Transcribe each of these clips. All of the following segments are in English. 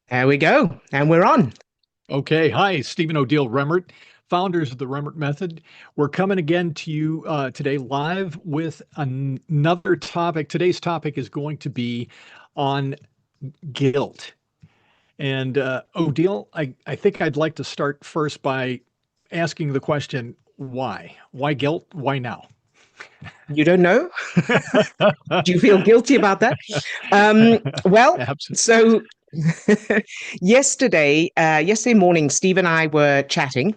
There we go. And we're on. Okay. Hi, Stephen Odille Remmert, founders of the Remmert Method. We're coming again to you today live with another topic. Today's topic is going to be on guilt. And Odile, I think I'd like to start first by asking the question, why? Why guilt? Why now? You don't know? Do you feel guilty about that? Well, Absolutely. so yesterday morning, Steve and I were chatting,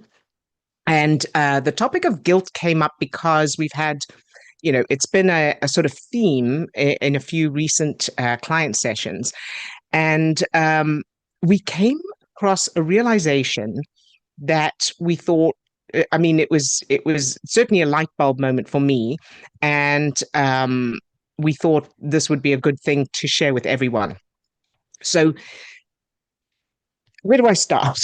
and the topic of guilt came up because we've had, it's been a sort of theme in a few recent client sessions. And we came across a realization that we thought, I mean, it was certainly a light bulb moment for me, and we thought this would be a good thing to share with everyone. So where do I start?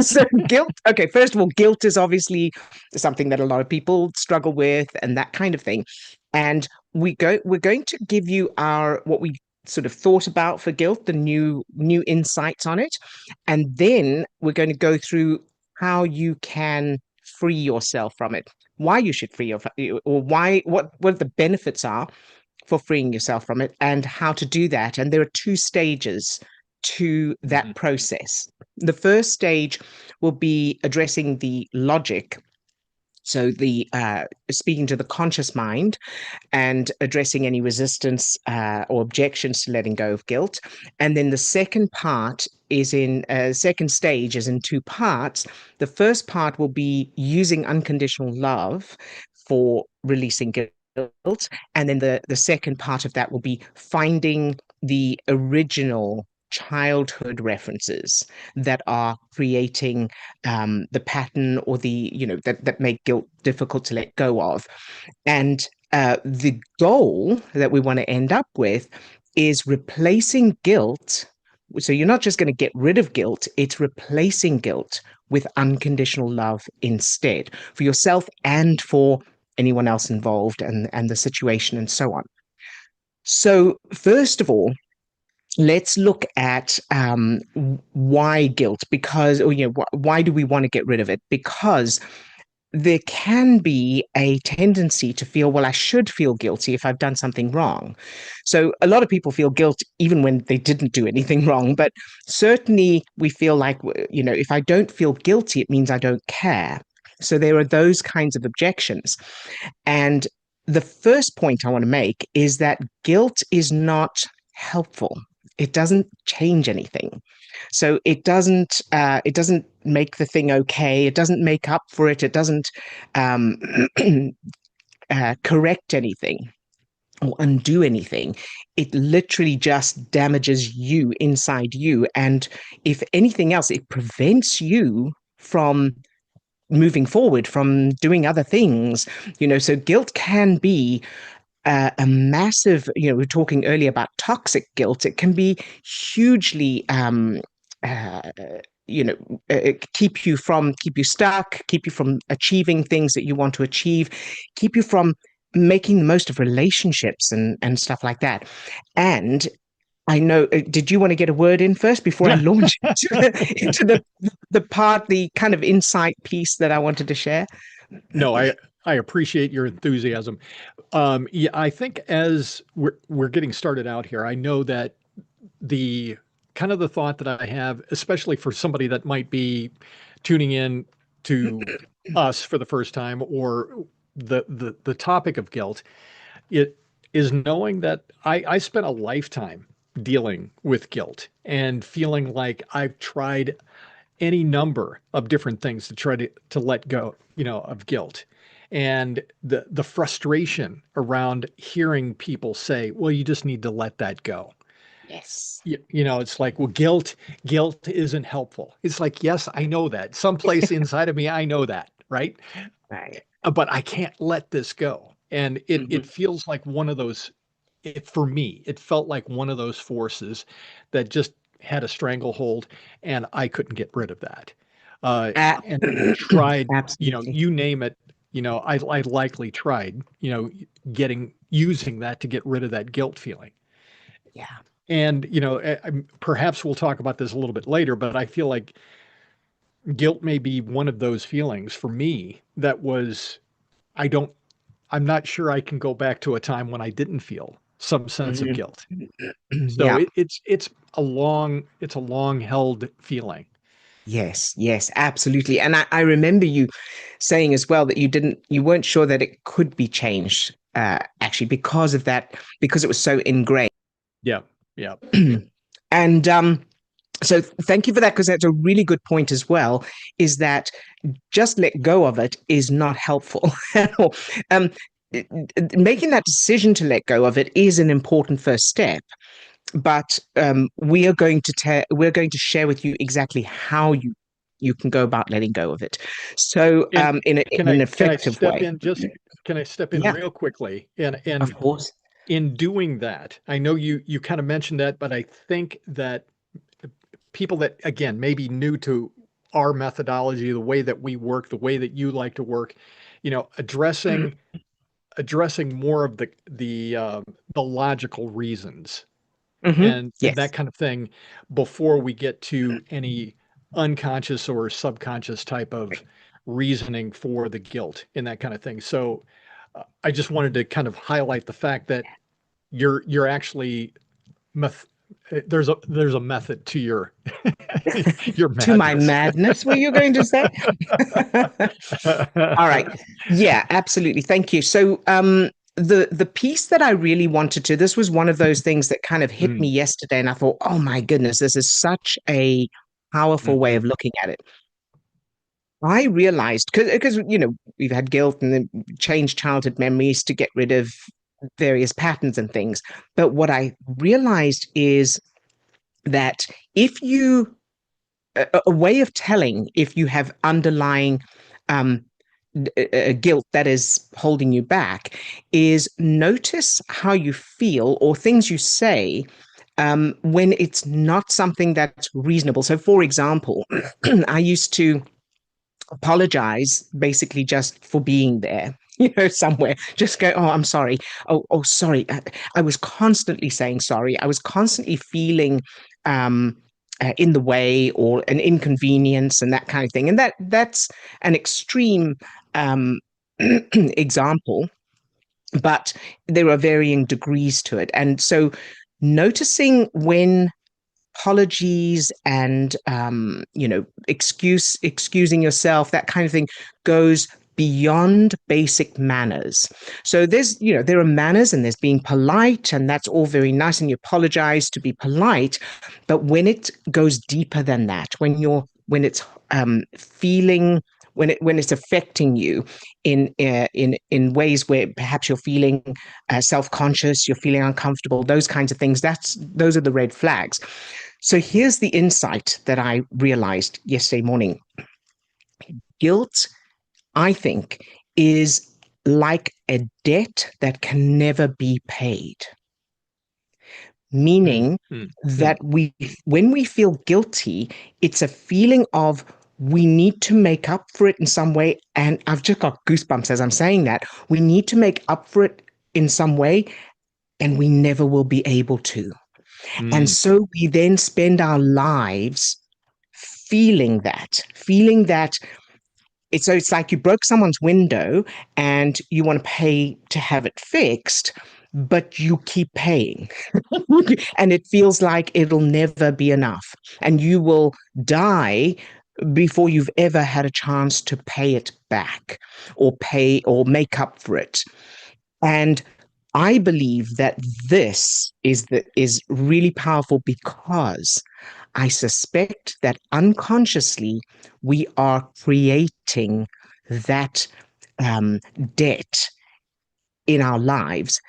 So guilt. Okay, first of all, guilt is obviously something that a lot of people struggle with, and that kind of thing. And we're going to give you our what we sort of thought about for guilt, the new insights on it, and then we're going to go through how you can free yourself from it, why you should free your, or why what the benefits are for freeing yourself from it, and how to do that. And there are two stages to that Mhm. process. The first stage will be addressing the logic. So the speaking to the conscious mind and addressing any resistance or objections to letting go of guilt. And then the second stage is in two parts. The first part will be using unconditional love for releasing guilt. And then the second part of that will be finding the original childhood references that are creating the pattern or that make guilt difficult to let go of. And the goal that we want to end up with is replacing guilt. So you're not just going to get rid of guilt, it's replacing guilt with unconditional love instead for yourself and for anyone else involved and the situation and so on. So, first of all, let's look at why guilt, because, or, why do we want to get rid of it? Because there can be a tendency to feel, well, I should feel guilty if I've done something wrong. So a lot of people feel guilt even when they didn't do anything wrong, but certainly we feel like, if I don't feel guilty, it means I don't care. So there are those kinds of objections. And the first point I want to make is that guilt is not helpful. It doesn't change anything. So it doesn't make the thing okay. It doesn't make up for it. It doesn't um, correct anything or undo anything. It literally just damages you inside you. And if anything else, it prevents you from moving forward, from doing other things. So guilt can be a massive, we were talking earlier about toxic guilt. It can be hugely, uh, you know, keep you stuck, keep you from achieving things that you want to achieve, keep you from making the most of relationships and stuff like that. And I know, did you want to get a word in first before I launch into the kind of insight piece that I wanted to share? No, I appreciate your enthusiasm. Yeah, I think as we're getting started out here, I know that the kind of the thought that I have, especially for somebody that might be tuning in to us for the first time, or the topic of guilt, it is knowing that I spent a lifetime dealing with guilt and feeling like I've tried any number of different things to try to let go, of guilt. And the frustration around hearing people say, well, you just need to let that go. Yes. It's like, well, guilt isn't helpful. It's like, yes, I know that. Someplace inside of me, I know that, right? Right. But I can't let this go. And it Mhm. feels like one of those, for me, it felt like one of those forces that just had a stranglehold, and I couldn't get rid of that. Uh, And tried, Absolutely. you name it, I likely tried, using that to get rid of that guilt feeling. Yeah. And, perhaps we'll talk about this a little bit later, but I feel like guilt may be one of those feelings for me that was, I don't, I'm not sure I can go back to a time when I didn't feel some sense of Mhm. guilt. So Yeah. it's a long held feeling. Yes, yes, absolutely. And I remember you saying as well that you weren't sure that it could be changed, actually, because of that, because it was so ingrained. Yeah. Yeah. And so thank you for that, because that's a really good point as well, is that just let go of it is not helpful at all. Um, Making that decision to let go of it is an important first step, but we're going to share with you exactly how you can go about letting go of it. So And in an can I effective step way. in just can I step in Yeah, real quickly? of And course. in doing that, I know you kind of mentioned that, but I think that people that again may be new to our methodology, the way that we work, the way that you like to work, addressing more of the logical reasons and Yes. that kind of thing before we get to any unconscious or subconscious type of reasoning for the guilt and that kind of thing. So I just wanted to kind of highlight the fact that you're actually meth- there's a method to your your To my madness. madness, were you going to say? All right. Yeah, absolutely. Thank you. So, the piece that I really wanted to, this was one of those things that kind of hit me Mm, yesterday, and I thought, oh my goodness, this is such a powerful way mhm, of looking at it. I realized because we've had guilt and then changed childhood memories to get rid of various patterns and things. But what I realized is that if you a way of telling if you have underlying um, guilt that is holding you back is notice how you feel or things you say when it's not something that's reasonable. So, for example, I used to apologize basically just for being there, somewhere. Just go, oh, I'm sorry. Oh, sorry. I was constantly saying sorry. I was constantly feeling um, in the way or an inconvenience and that kind of thing. And that's an extreme um, example, but there are varying degrees to it. And so noticing when apologies and excusing yourself, that kind of thing, goes beyond basic manners. So there are manners and there's being polite, and that's all very nice, and you apologize to be polite. But when it goes deeper than that, when it's feeling, when it's affecting you in ways where perhaps you're feeling self-conscious, you're feeling uncomfortable, those kinds of things, those are the red flags. So here's the insight that I realized yesterday morning. Guilt, I think, is like a debt that can never be paid. mm, Meaning mm, mm, that when we feel guilty, it's a feeling of we need to make up for it in some way. And I've just got goosebumps as I'm saying that. We need to make up for it in some way, and we never will be able to. And mm, so we then spend our lives feeling that it's like you broke someone's window and you want to pay to have it fixed, but you keep paying. And it feels like it'll never be enough. And you will die before you've ever had a chance to pay it back or pay or make up for it. And I believe that this is really powerful because I suspect that unconsciously we are creating that um, debt in our lives,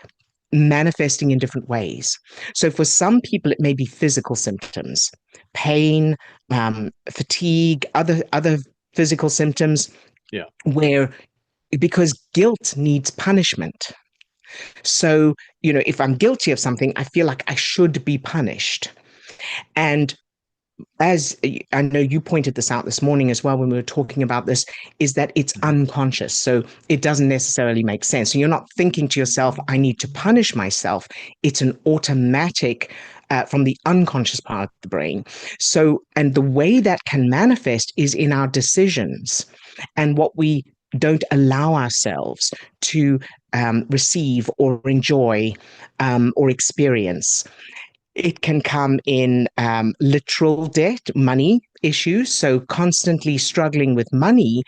manifesting in different ways. So for some people, it may be physical symptoms, pain, fatigue, other physical symptoms, yeah. where because guilt needs punishment. So, if I'm guilty of something, I feel like I should be punished. And as I know you pointed this out this morning as well when we were talking about this, is that it's Mhm, unconscious. So it doesn't necessarily make sense. So you're not thinking to yourself, I need to punish myself. It's an automatic from the unconscious part of the brain. So, and the way that can manifest is in our decisions and what we don't allow ourselves to receive or enjoy or experience. It can come in literal debt, money issues. So, constantly struggling with money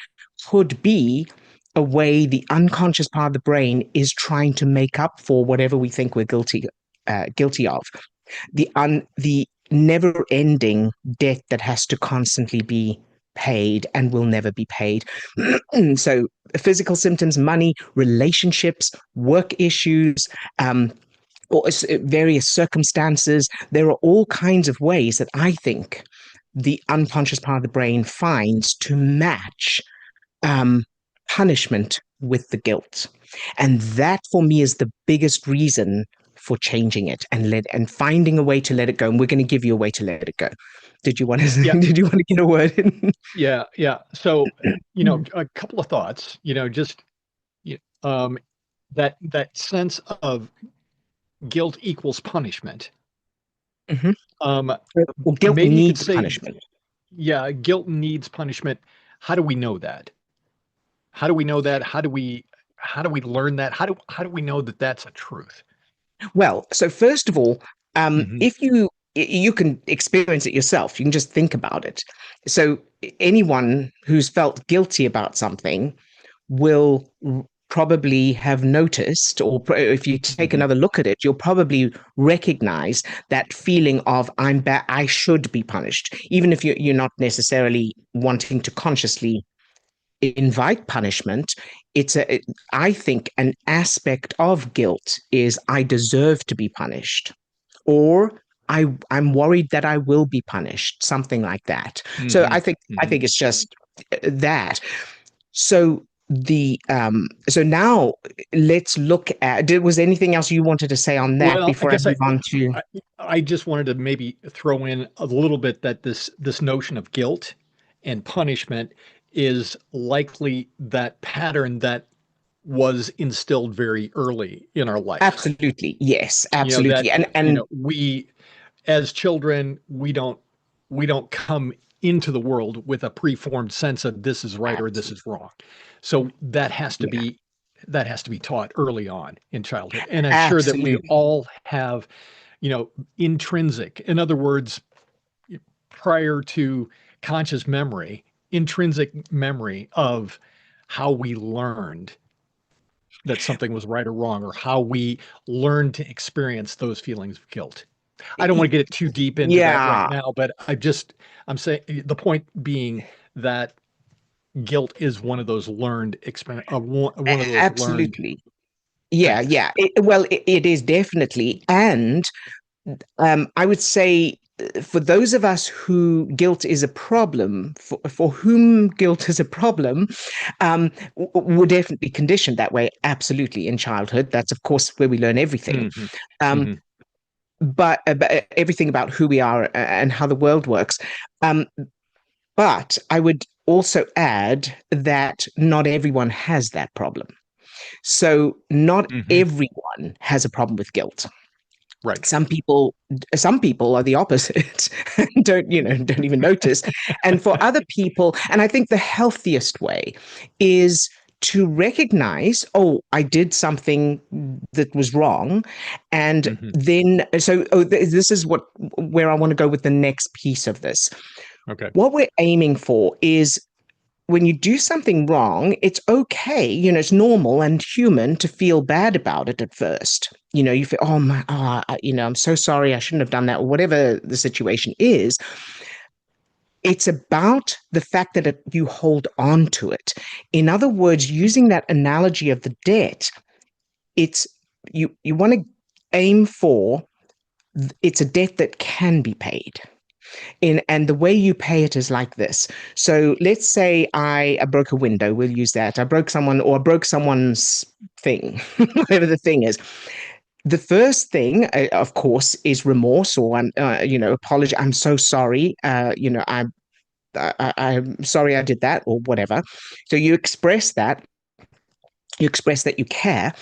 could be a way the unconscious part of the brain is trying to make up for whatever we think we're guilty of. The never ending debt that has to constantly be paid and will never be paid. So, physical symptoms, money, relationships, work issues, or various circumstances. There are all kinds of ways that I think the unconscious part of the brain finds to match um, punishment with the guilt. And that for me is the biggest reason for changing it and finding a way to let it go. And we're going to give you a way to let it go. Did you want to Yeah, did you want to get a word in? yeah, yeah. So, a couple of thoughts, just y- um, that sense of guilt equals punishment. Mhm. Um, Well, guilt maybe you could needs say, punishment. yeah, guilt needs punishment. How do we know that? How do we know that? How do we learn that? How do we know that that's a truth? Well, so first of all, Hmm. if you can experience it yourself, you can just think about it. So anyone who's felt guilty about something will probably have noticed, or if you take Hmm. another look at it, you'll probably recognize that feeling of I'm bad, I should be punished, even if you're not necessarily wanting to consciously invite punishment. I think an aspect of guilt is I deserve to be punished, or I'm worried that I will be punished, something like that. So Hmm. I think Hmm. it's just that. So so now let's look at, was there anything else you wanted to say on that Well, I before I guess move on to? I I just wanted to maybe throw in a little bit that this notion of guilt and punishment is likely that pattern that was instilled very early in our life. Absolutely, yes, That absolutely. And we as children, we don't come into the world with a preformed sense of this is right or this absolutely, is wrong. So yeah, that has to be taught early on in childhood. And I'm sure that we absolutely. all have, intrinsic, in other words, prior to conscious memory, intrinsic memory of how we learned that something was right or wrong, or how we learned to experience those feelings of guilt. I don't want to get too deep into that right Yeah, now, but I'm saying the point being that guilt is one of those learned one of those learned absolutely. Yeah, things. yeah. Well, it is definitely. And I would say for those of us who guilt is a problem, for whom guilt is a problem, we're definitely conditioned that way, absolutely, in childhood. That's, of course, where we learn everything. Hmm. Um, Hmm. but everything about who we are and how the world works. Um, but I would also add that not everyone has that problem. So not Hmm. everyone has a problem with guilt. Right. Some people are the opposite and don't even notice. And for other people, and I think the healthiest way is to recognize, oh, I did something that was wrong. And Hmm. then this is where I want to go with the next piece of this. Okay. What we're aiming for is when you do something wrong, it's okay. It's normal and human to feel bad about it at first. You feel, oh my, I'm so sorry, I shouldn't have done that, or whatever the situation is. It's about the fact that you hold on to it. In other words, using that analogy of the debt, it's you want to aim for it's a debt that can be paid. And the way you pay it is like this. So let's say I broke a window. We'll use that. I broke someone's thing, whatever the thing is. The first thing, of course, is remorse or apology. I'm so sorry. I'm sorry I did that or whatever. So you express that, you express that you care,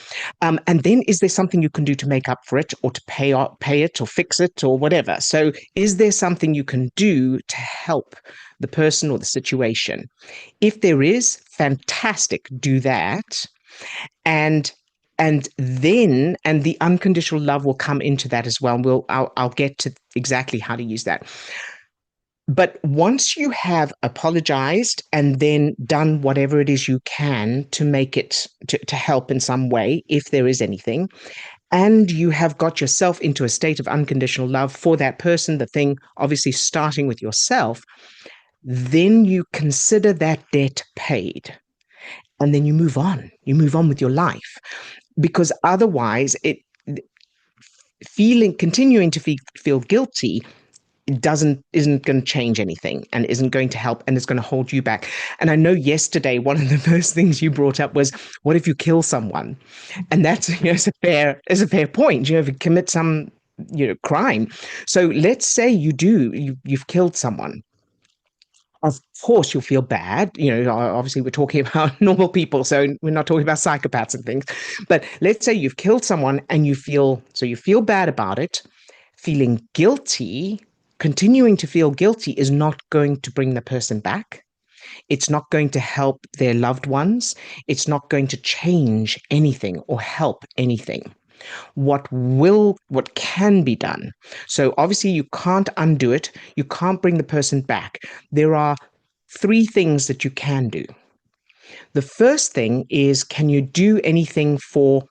and then is there something you can do to make up for it, or to pay it, or fix it, or whatever? So is there something you can do to help the person or the situation? If there is, fantastic, do that. And and then and the unconditional love will come into that as well. And I'll get to exactly how to use that. But once you have apologized and then done whatever it is you can to make it to help in some way, if there is anything, and you have got yourself into a state of unconditional love for that person, the thing, obviously starting with yourself, then you consider that debt paid. And then you move on. You move on with your life. Because otherwise, continuing to feel guilty isn't going to change anything, and isn't going to help, and it's going to hold you back. And I know yesterday one of the first things you brought up was, what if you kill someone? And that's, is a fair point. If you commit some crime. So let's say you've killed someone. Of course, you'll feel bad. Obviously, we're talking about normal people, so we're not talking about psychopaths and things. But let's say you've killed someone and you feel bad about it. Feeling guilty, continuing to feel guilty, is not going to bring the person back. It's not going to help their loved ones. It's not going to change anything or help anything. What can be done? So obviously you can't undo it. You can't bring the person back. There are three things that you can do. The first thing is, can you do anything for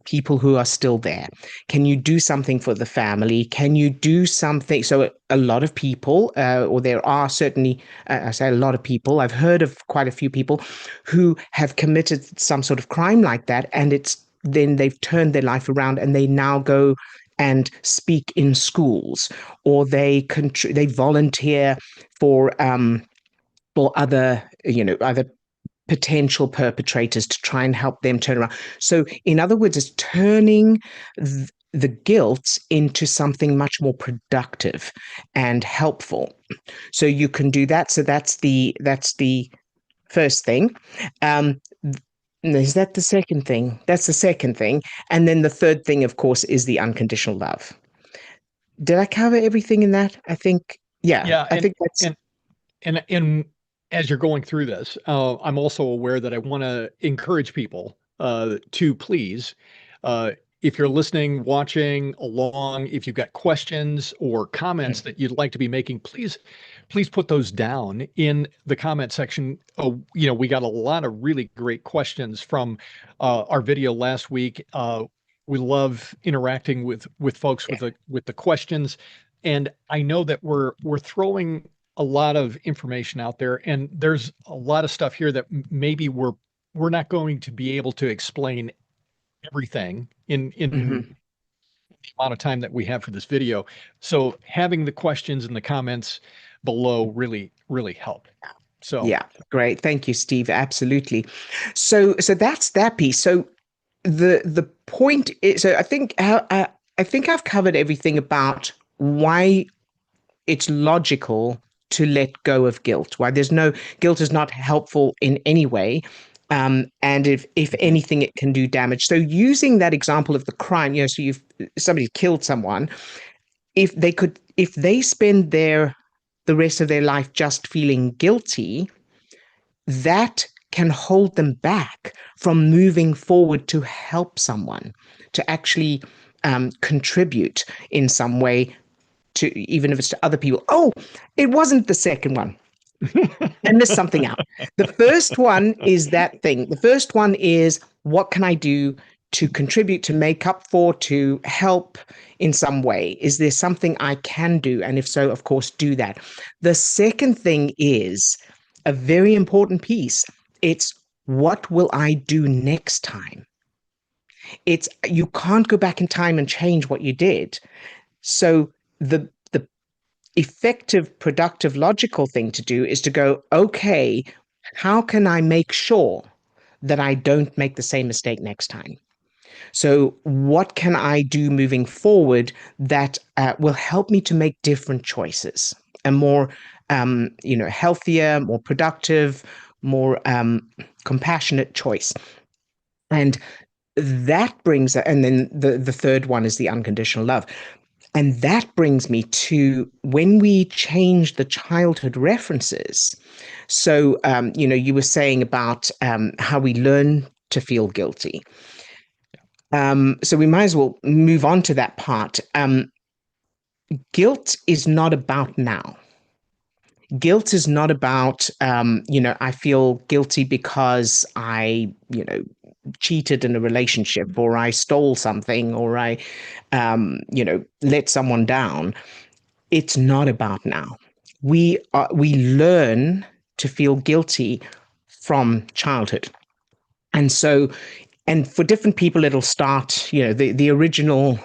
people who are still there? Can you do something for the family? Can you do something? So a lot of people, or there are certainly, I say a lot of people, I've heard of quite a few people who have committed some sort of crime like that, and then they've turned their life around, and they now go and speak in schools, or they volunteer for other potential perpetrators, to try and help them turn around. So in other words, it's turning the guilt into something much more productive and helpful. So you can do that. So that's the first thing. Is that the second thing? That's the second thing. And then the third thing, of course, is the unconditional love. Did I cover everything in that? I think, yeah, Yeah, I think that's, and as you're going through this, I'm also aware that I want to encourage people to please, uh, if you're listening, watching along, if you've got questions or comments that you'd like to be making, please put those down in the comment section. We got a lot of really great questions from our video last week. We love interacting with folks yeah. with the questions, and I know that we're throwing a lot of information out there, and there's a lot of stuff here that maybe we're not going to be able to explain everything in Mhm. the amount of time that we have for this video. So having the questions and the comments below really help. So Yeah, great. Thank you, Steve. Absolutely. So that's that piece. So the point is, so I think I've covered everything about why it's logical to let go of guilt. Why there's no guilt is not helpful in any way. And if Mhm. anything, it can do damage. So using that example of the crime, so somebody killed someone. If they spend the rest of their life just feeling guilty, that can hold them back from moving forward to help someone, to actually contribute in some way, to even if it's to other people. Oh, it wasn't the second one. I missed something out. The first one is that thing. The first one is, what can I do to contribute, to make up for, to help in some way? Is there something I can do? And if so, of course, do that. The second thing is a very important piece. It's, what will I do next time? It's, you can't go back in time and change what you did. So the effective, productive, logical thing to do is to go, okay, how can I make sure that I don't make the same mistake next time? So, what can I do moving forward that will help me to make different choices, a more, healthier, more productive, more compassionate choice? And that brings, and then the third one is the unconditional love. And that brings me to when we change the childhood references. So, you were saying about how we learn to feel guilty. So we might as well move on to that part. Guilt is not about now. Guilt is not about, I feel guilty because cheated in a relationship, or I stole something, or I, let someone down. It's not about now. We learn to feel guilty from childhood. And so, and for different people, it'll start, the original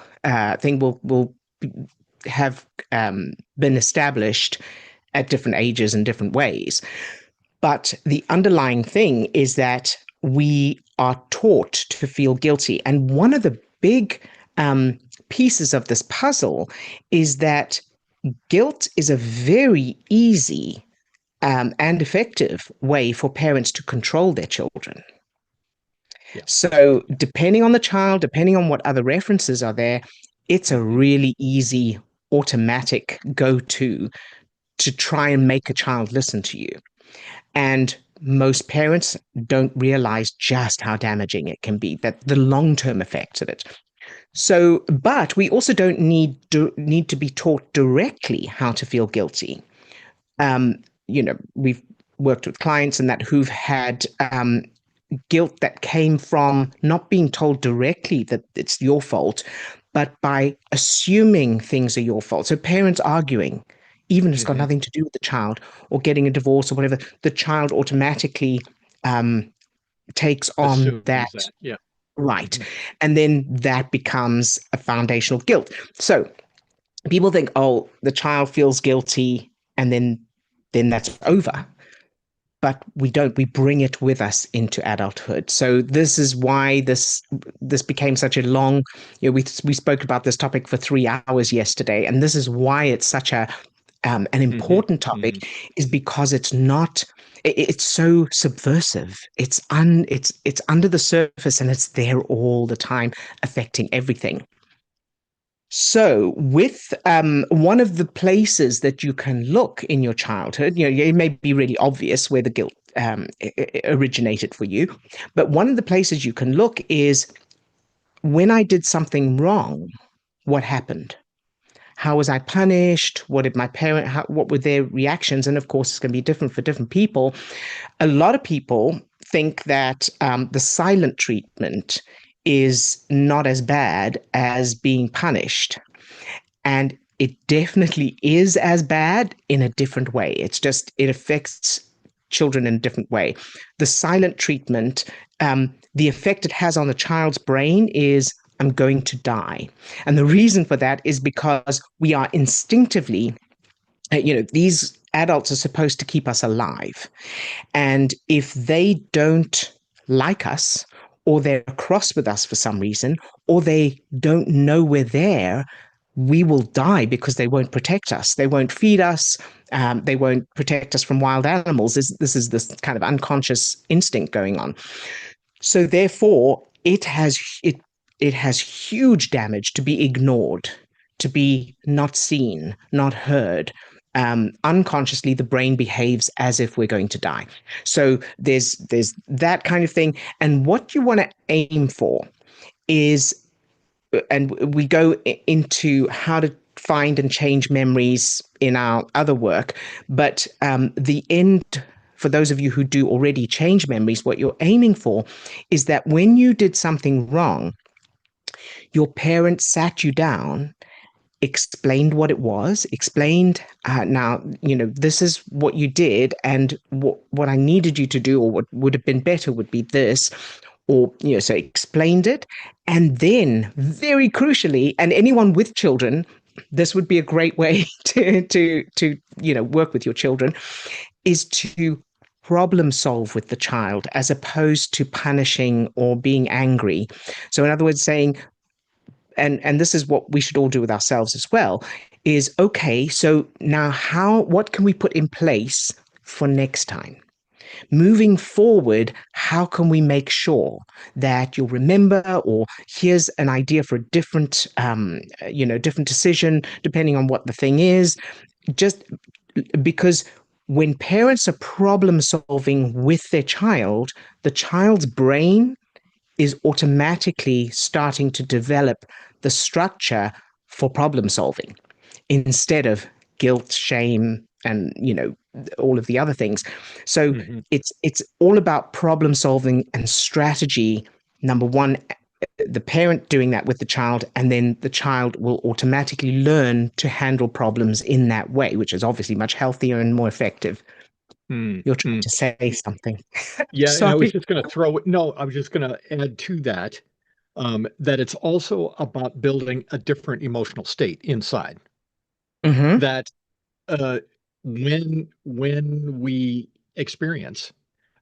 thing will have been established at different ages and different ways. But the underlying thing is that we are taught to feel guilty. And one of the big pieces of this puzzle is that guilt is a very easy and effective way for parents to control their children. Yeah. So, depending on the child, depending on what other references are there, it's a really easy automatic go to try and make a child listen to you. And most parents don't realize just how damaging it can be, that the long-term effects of it. So, but we also don't need to be taught directly how to feel guilty. We've worked with clients and that who've had guilt that came from not being told directly that it's your fault, but by assuming things are your fault. So parents arguing, even if it's got Hmm. nothing to do with the child, or getting a divorce or whatever, the child automatically takes on that Assumes that. Yeah. right. Hmm. And then that becomes a foundational guilt. So people think, oh, the child feels guilty and then that's over. But we don't. We bring it with us into adulthood. So this is why this became such a long. We spoke about this topic for 3 hours yesterday, and this is why it's such an Hmm. important Hmm. topic, is because it's not. It's so subversive. It's under the surface, and it's there all the time, affecting everything. So, with one of the places that you can look in your childhood, it may be really obvious where the guilt originated for you, but one of the places you can look is when I did something wrong, what happened? How was I punished? What did my what were their reactions? And of course, it's going to be different for different people. A lot of people think that the silent treatment is not as bad as being punished. And it definitely is as bad in a different way. It affects children in a different way. The silent treatment, the effect it has on the child's brain is, I'm going to die. And the reason for that is because we are instinctively, these adults are supposed to keep us alive. And if they don't like us, or they're cross with us for some reason, or they don't know we're there, we will die because they won't protect us. They won't feed us. They won't protect us from wild animals. This is this kind of unconscious instinct going on. So therefore, it has huge damage to be ignored, to be not seen, not heard. Unconsciously, the brain behaves as if we're going to die. So there's that kind of thing. And what you want to aim for is, and we go into how to find and change memories in our other work, but the end, for those of you who do already change memories, what you're aiming for is that when you did something wrong, your parents sat you down, explained what it was, explained, now, this is what you did, and what I needed you to do, or what would have been better would be this, or, so explained it. And then, very crucially, and anyone with children, this would be a great way to work with your children, is to problem solve with the child as opposed to punishing or being angry. So in other words, saying, and this is what we should all do with ourselves as well, is, okay, so now what can we put in place for next time? Moving forward, how can we make sure that you'll remember, or here's an idea for a different, different decision, depending on what the thing is, just because when parents are problem solving with their child, the child's brain is automatically starting to develop the structure for problem solving instead of guilt, shame, and all of the other things. So Hmm. it's all about problem solving and strategy. Number one, the parent doing that with the child, and then the child will automatically learn to handle problems in that way, which is obviously much healthier and more effective. You're trying Mm-hmm. to say something. Yeah, and I was Sorry. just going to throw it. No, I was just going to add to that, that it's also about building a different emotional state inside. Mm-hmm. That uh, when we experience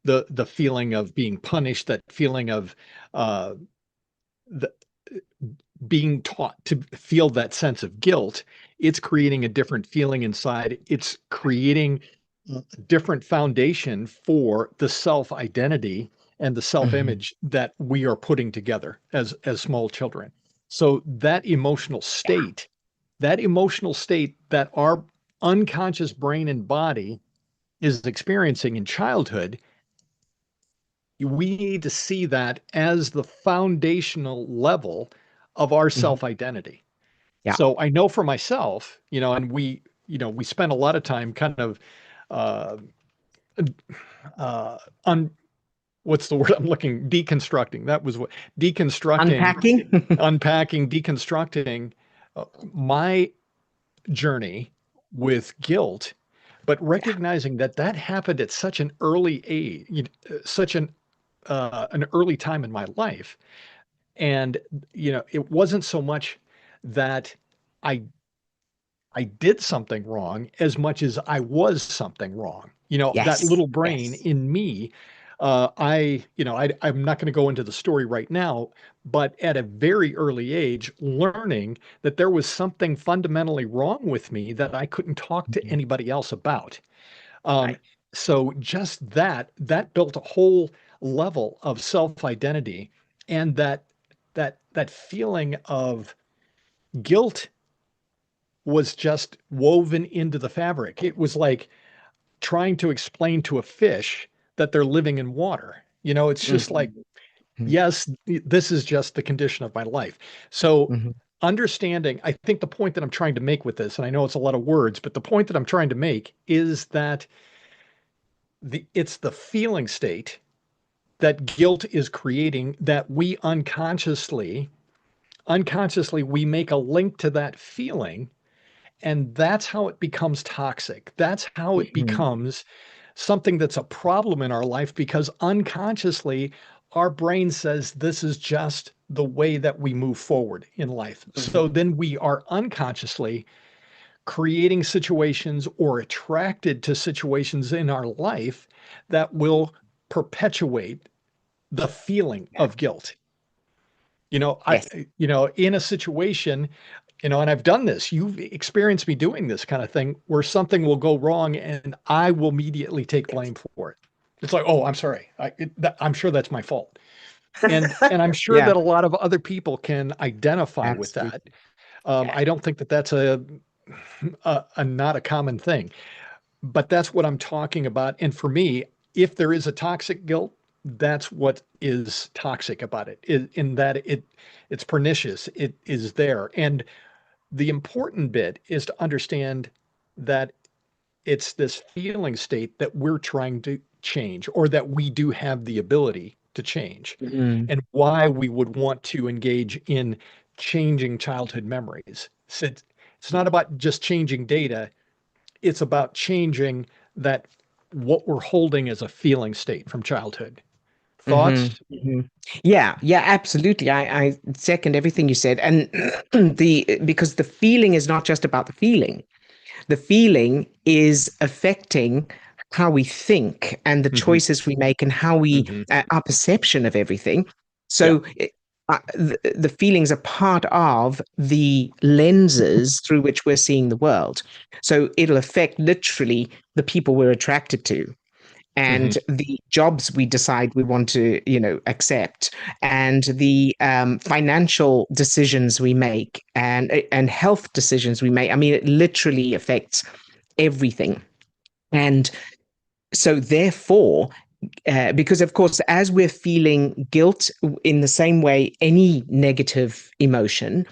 the feeling of being punished, that feeling of uh, the, being taught to feel that sense of guilt, it's creating a different feeling inside. It's creating a different foundation for the self identity and the self Mm-hmm. image that we are putting together as small children. So that emotional state that our unconscious brain and body is experiencing in childhood, we need to see that as the foundational level of our Mm-hmm. self identity. Yeah. So I know for myself, and we spend a lot of time kind of uh, uh, on what's the word I'm looking, deconstructing. That was what deconstructing, Unpacking. unpacking, deconstructing uh, my journey with guilt, but Yeah. recognizing that that happened at such an early age, such an early time in my life. And, it wasn't so much that I I did something wrong as much as I was something wrong. That Yes. little brain Yes. in me, I'm not going to go into the story right now, but at a very early age, learning that there was something fundamentally wrong with me that I couldn't talk to Mhm. anybody else about. Um, Right. so just that built a whole level of self-identity, and that feeling of guilt was just woven into the fabric. It was like trying to explain to a fish that they're living in water. It's just like, Mhm. yes, this is just the condition of my life. So Mhm. understanding, I think the point that I'm trying to make with this, and I know it's a lot of words, but the point that I'm trying to make is that it's the feeling state that guilt is creating that we unconsciously we make a link to that feeling, and that's how it becomes toxic. That's how it Mhm. becomes something that's a problem in our life, because unconsciously our brain says this is just the way that we move forward in life. So Mhm. then we are unconsciously creating situations or attracted to situations in our life that will perpetuate the feeling Yeah. of guilt. Yes. In a situation, and I've done this, you've experienced me doing this kind of thing where something will go wrong and I will immediately take Yes. blame for it. It's like, oh, I'm sorry. I'm sure that's my fault. And I'm sure Yeah. that a lot of other people can identify with that. Absolutely. Yeah. I don't think that that's a not a common thing, but that's what I'm talking about. And for me, if there is a toxic guilt, that's what is toxic about it, in that it's pernicious. It is there. And the important bit is to understand that it's this feeling state that we're trying to change, or that we do have the ability to change, Mhm. and why we would want to engage in changing childhood memories. So it's not about just changing data, it's about changing that, what we're holding as a feeling state from childhood. Mhm. Thoughts? Mhm. Yeah, yeah, absolutely. I second everything you said. And because the feeling is not just about the feeling. The feeling is affecting how we think and the Hmm. choices we make and how Hmm. our perception of everything. Yeah. So the feelings are part of the lenses through which we're seeing the world. So it'll affect literally the people we're attracted to. Hmm. and the jobs we decide we want to, accept, and the financial decisions we make, and health decisions we make. I mean, it literally affects everything. And so, therefore, because of course, as we're feeling guilt in the same way, any negative emotion,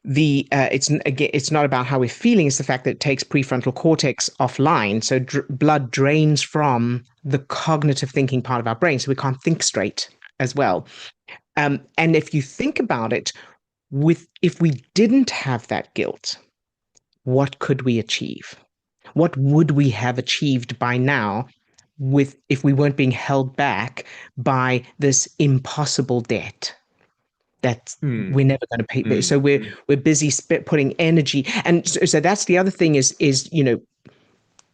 the it's again, it's not about how we're feeling. It's the fact that it takes prefrontal cortex offline, so blood drains from the cognitive thinking part of our brain, so we can't think straight as well. And if you think about it, with if we didn't have that guilt, what could we achieve? What would we have achieved by now, with if we weren't being held back by this impossible debt that Mm. we're never going to pay? Mm. So we're busy putting energy, and so that's the other thing is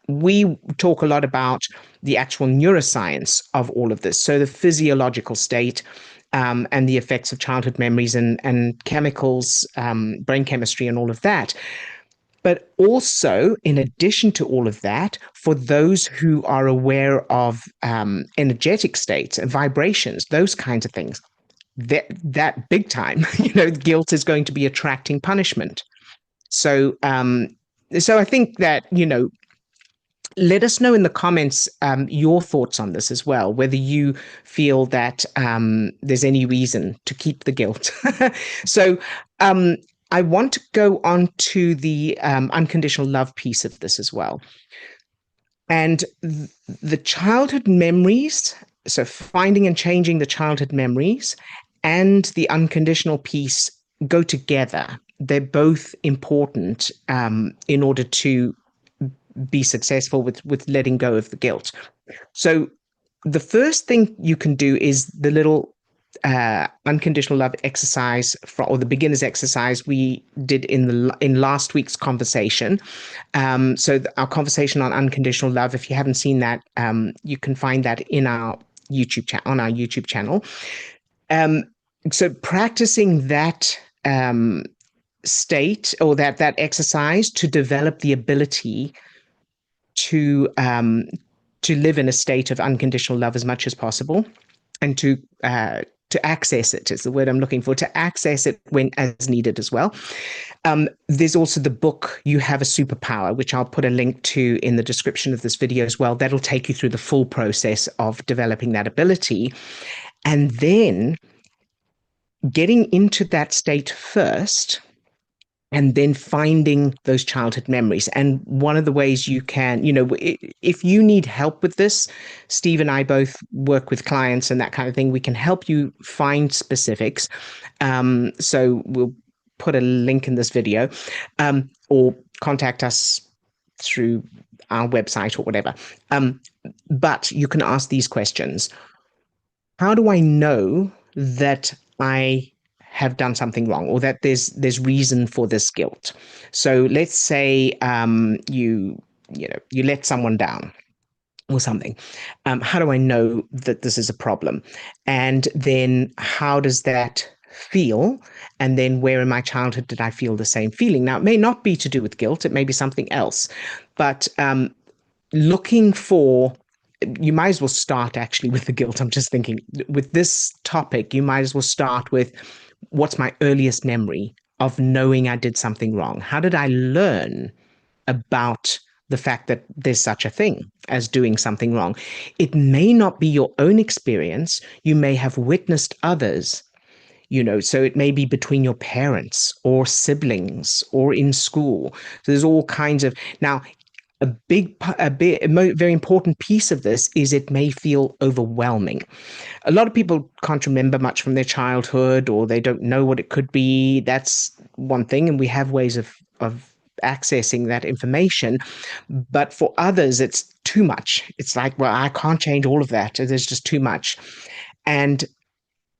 we talk a lot about the actual neuroscience of all of this, so the physiological state, and the effects of childhood memories and chemicals, brain chemistry, and all of that. But also, in addition to all of that, for those who are aware of energetic states and vibrations, those kinds of things, that big time, guilt is going to be attracting punishment. So, so I think that, let us know in the comments your thoughts on this as well, whether you feel that there's any reason to keep the guilt. So um, I want to go on to the unconditional love piece of this as well. And the childhood memories, so finding and changing the childhood memories and the unconditional piece go together. They're both important in order to be successful with letting go of the guilt. So the first thing you can do is the little unconditional love exercise, or the beginner's exercise we did in last week's conversation. So our conversation on unconditional love, if you haven't seen that, you can find that in our on our YouTube channel. Um, so practicing that state, or that exercise, to develop the ability to live in a state of unconditional love as much as possible, and to access it is the word I'm looking for, to access it when as needed as well. There's also the book You Have a Superpower, which I'll put a link to in the description of this video as well. That'll take you through the full process of developing that ability, and then getting into that state first, and then finding those childhood memories. And one of the ways you can, if you need help with this, Steve and I both work with clients and that kind of thing. We can help you find specifics. So we'll put a link in this video, or contact us through our website or whatever. But you can ask these questions. How do I know that I have done something wrong, or that there's reason for this guilt? So let's say you let someone down or something. How do I know that this is a problem? And then how does that feel? And then where in my childhood did I feel the same feeling? Now, it may not be to do with guilt, it may be something else, but looking for, you might as well start actually with the guilt. I'm just thinking, with this topic, you might as well start with, what's my earliest memory of knowing I did something wrong? How did I learn about the fact that there's such a thing as doing something wrong? It may not be your own experience. You may have witnessed others, so it may be between your parents or siblings or in school. So there's all kinds of, now, very important piece of this is it may feel overwhelming. A lot of people can't remember much from their childhood, or they don't know what it could be. That's one thing, and we have ways of accessing that information. But for others, it's too much. It's like, well, I can't change all of that. There's just too much. And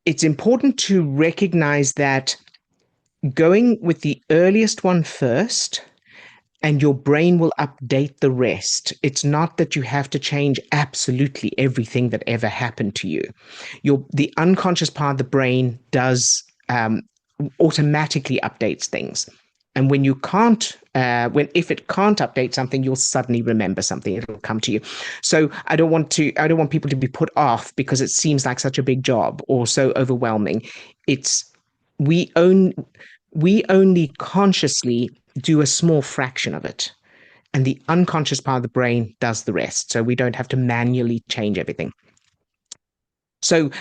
it's important to recognize that going with the earliest one first, and your brain will update the rest. It's not that you have to change absolutely everything that ever happened to you. The unconscious part of the brain does automatically updates things. And when you can't, when if it can't update something, you'll suddenly remember something. It'll come to you. So I don't want people to be put off because it seems like such a big job or so overwhelming. It's we own we only consciously do a small fraction of it, and the unconscious part of the brain does the rest. So we don't have to manually change everything. So,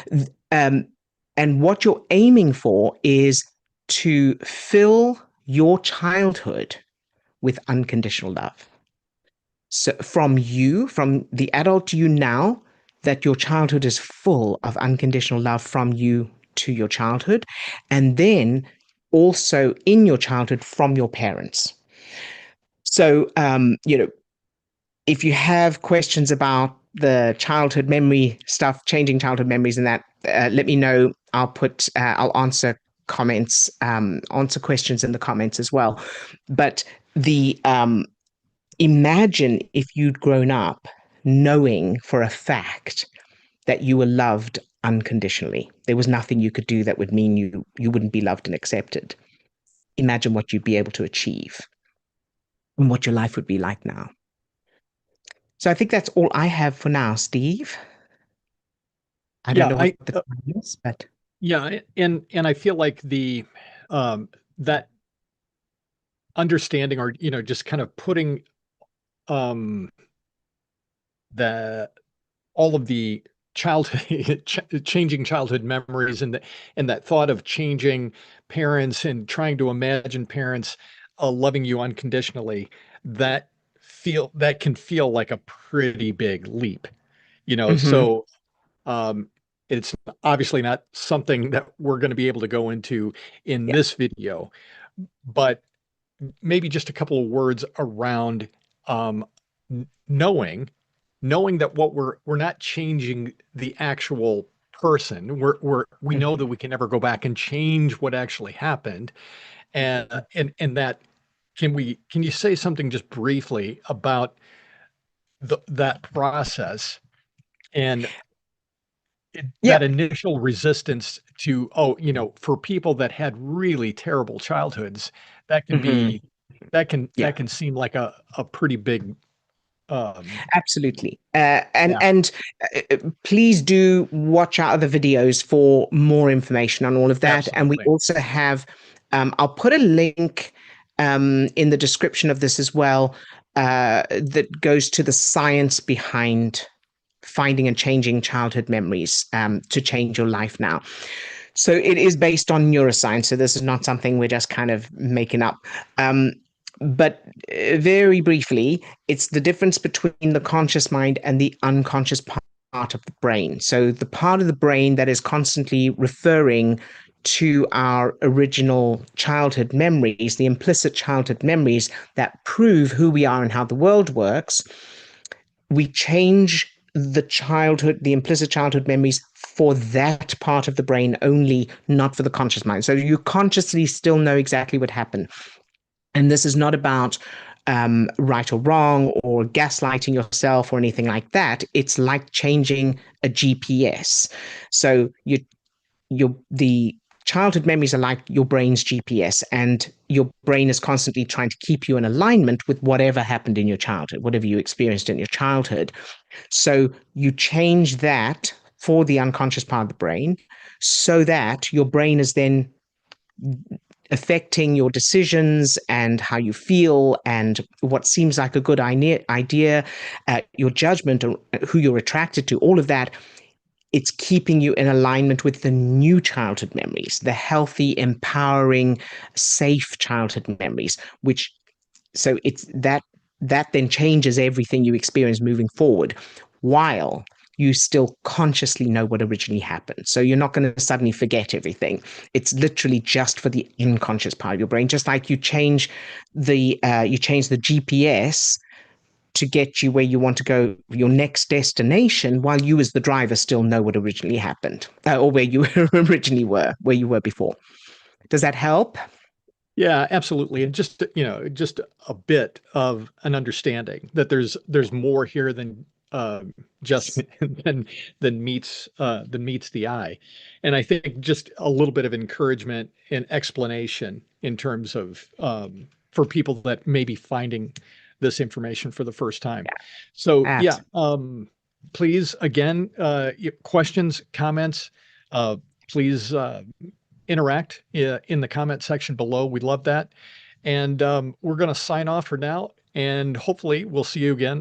um, and what you're aiming for is to fill your childhood with unconditional love. So, from you, from the adult you now, that your childhood is full of unconditional love from you to your childhood, and then also in your childhood from your parents. So, if you have questions about the childhood memory stuff, changing childhood memories, and that, let me know. I'll answer comments, answer questions in the comments as well. But the imagine if you'd grown up knowing for a fact that you were loved unconditionally. There was nothing you could do that would mean you wouldn't be loved and accepted. Imagine what you'd be able to achieve and what your life would be like now. So I think that's all I have for now, Steve. I don't Yeah, know what the time is, but yeah, and I feel like the that understanding, or just kind of putting um the all of the childhood changing childhood memories, and that thought of changing parents and trying to imagine parents loving you unconditionally, that can feel like a pretty big leap, hmm so um it's obviously not something that we're going to be able to go into in yeah. this video, but maybe just a couple of words around um, knowing that what we're not changing the actual person. We know that hmm we can never go back and change what actually happened, and that can you say something just briefly about that process and Yeah. that initial resistance to, for people that had really terrible childhoods, that can hmm be that can Yeah. seem like a pretty big um Absolutely. And yeah, and please do watch our other videos for more information on all of that. And we absolutely. also have, I'll put a link in the description of this as well, that goes to the science behind finding and changing childhood memories, to change your life now. So it is based on neuroscience. So this is not something we're just kind of making up. Um, but very briefly, it's the difference between the conscious mind and the unconscious part of the brain. So the part of the brain that is constantly referring to our original childhood memories, the implicit childhood memories that prove who we are and how the world works, we change the implicit childhood memories for that part of the brain only, not for the conscious mind. So you consciously still know exactly what happened. And this is not about right or wrong or gaslighting yourself or anything like that. It's like changing a GPS. So the childhood memories are like your brain's GPS, and your brain is constantly trying to keep you in alignment with whatever happened in your childhood, whatever you experienced in your childhood. So you change that for the unconscious part of the brain so that your brain is then affecting your decisions and how you feel and what seems like a good idea, your judgment, or who you're attracted to, all of that. It's keeping you in alignment with the new childhood memories, the healthy, empowering, safe childhood memories, which so it's that then changes everything you experience moving forward, while you still consciously know what originally happened. So you're not going to suddenly forget everything. It's literally just for the unconscious part of your brain, just like you change the GPS to get you where you want to go, your next destination, while you as the driver still know what originally happened, or where you originally were, where you were before. Does that help? Yeah, absolutely. And just a bit of an understanding that there's more here than just than meets the eye. And I think just a little bit of encouragement and explanation in terms of for people that may be finding this information for the first time. So yeah, Abs. please again, questions, comments, uh, please interact in the comment section below. We love that. And we're going to sign off for now. And hopefully we'll see you again